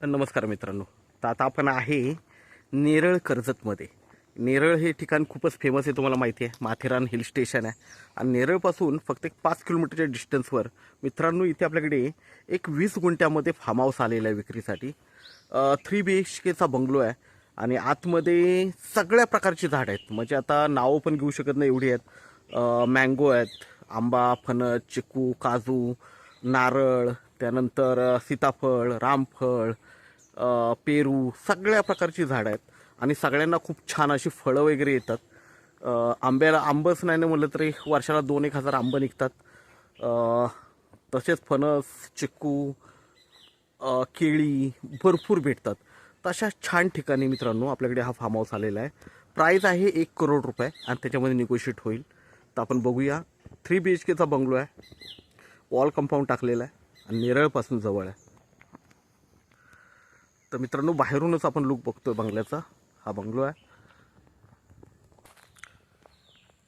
नमस्कार मित्रांनो. तर आता आपण आहे नेरळ कर्जतमध्ये. नेरळ हे ठिकाण खूपच फेमस आहे, तुम्हाला माहिती आहे. माथेरान हिल स्टेशन आहे आणि नेरळपासून फक्त एक 5 किलोमीटरच्या डिस्टन्सवर मित्रांनो इथे आपल्याकडे एक 20 गुंठ्यामध्ये फार्म हाऊस आलेला आहे विक्रीसाठी. 3 BHKचा बंगलो आहे आणि आतमध्ये सगळ्या प्रकारची झाडं आहेत. म्हणजे आता नावं पण घेऊ शकत नाही एवढी आहेत. मँगो आहेत, आंबा, फणस, चिकू, काजू, नारळ, त्यानंतर सीताफळ, रामफळ, पेरू, सगळ्या प्रकारची झाडं आहेत आणि सगळ्यांना खूप छान अशी फळं वगैरे येतात. आंब्याला आंबच नाही ना म्हटलं तरी वर्षाला 2-1 हजार आंबं निघतात. तसेच फणस, चिक्कू, केळी भरपूर भेटतात. तर अशा छान ठिकाणी मित्रांनो आपल्याकडे हा फार्म हाऊस आलेला आहे. प्राईस आहे 1 करोड रुपये आणि त्याच्यामध्ये निगोशिएट होईल. तर आपण बघूया. 3 BHKचा बंगलो आहे, वॉल कंपाऊंड टाकलेला आहे आणि नेरळपासून जवळ आहे. तर मित्रांनो बाहेरूनच आपण लुक बघतोय बंगल्याचा. हा बंगलो आहे,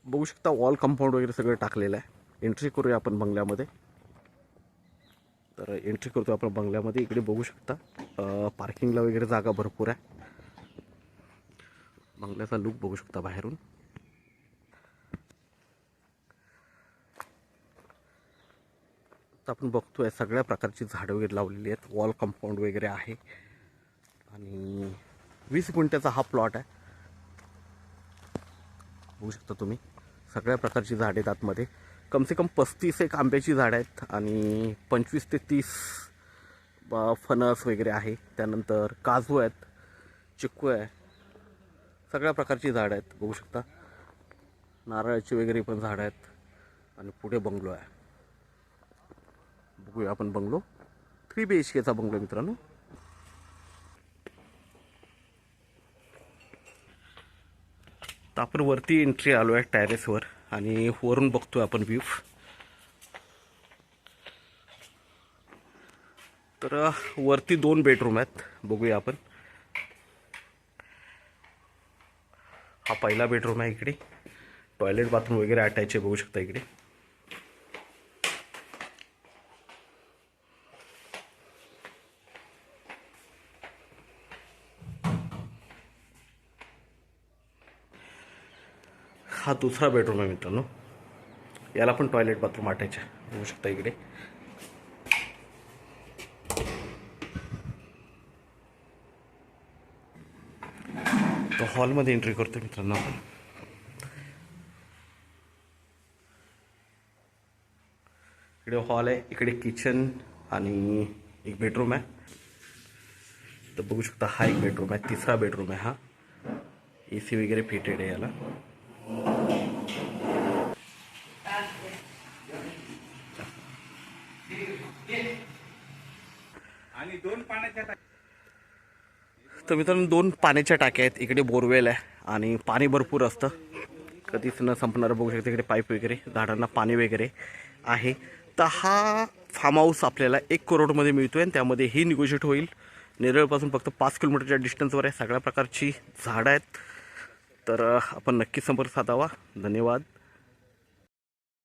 बघू शकता. वॉल कंपाऊंड वगैरे सगळं टाकलेलं आहे. एंट्री करूया आपण बंगल्यामध्ये. तर एंट्री करतो आपण बंगल्यामध्ये. इकडे बघू शकता पार्किंगला वगैरे जागा भरपूर आहे. बंगल्याचा लुक बघू शकता बाहेरून. तर आपण बघतोय सगळ्या प्रकारची झाडं वगैरे लावलेली आहेत. वॉल कंपाऊंड वगैरे आहे आणि 20 गुंठ्याचा हा प्लॉट आहे. बघू शकता तुम्ही सगळ्या प्रकारची झाडे आहेत आतमध्ये. कमसे कम 35 एक आंब्याची झाडं आहेत आणि 25 ते 30 फणस वगैरे आहे. त्यानंतर काजू आहेत, चिक्कू आहे, सगळ्या प्रकारची झाडं आहेत. बघू शकता नारळाची वगैरे पण झाडं आहेत आणि पुढे बंगलो आहे. बघूया आपण बंगलो. 3 BHKचा बंगलो मित्रांनो. तर आपण वरती एंट्री आलो आहे टॅरेसवर आणि वरून बघतोय आपण व्ह्यू. तर वरती 2 बेडरूम आहेत. बघूया आपण. हा पहिला बेडरूम आहे. इकडे टॉयलेट बाथरूम वगैरे अटॅच आहे, बघू शकता इकडे. हा दुसरा बेडरूम आहे मित्रांनो. याला पण टॉयलेट बाथरूम अटॅच आहे, बघू शकता इकडे. तो हॉलमध्ये एंट्री करतो मित्रांनो आपण. इकडे हॉल आहे, इकडे किचन आणि एक बेडरूम आहे. तर बघू शकता हा एक बेडरूम आहे. तिसरा बेडरूम आहे हा. AC वगैरे फिटेड आहे याला. आणि 2 पाण्याच्या तर मित्रांनो 2 पाण्याच्या टाक्या आहेत. इकडे बोरवेल आहे आणि पाणी भरपूर असतं, कधीच न संपणारं. बघू शकता इकडे पाईप वगैरे, झाडांना पाणी वगैरे आहे. तर हा फार्म हाऊस आपल्याला 1 करोडमध्ये मिळतो आहे आणि त्यामध्ये ही निगोशिएट होईल. नेरळपासून फक्त 5 किलोमीटरच्या डिस्टन्सवर आहे. सगळ्या प्रकारची झाडं आहेत. तर आपण नक्की संपर्क साधावा. धन्यवाद.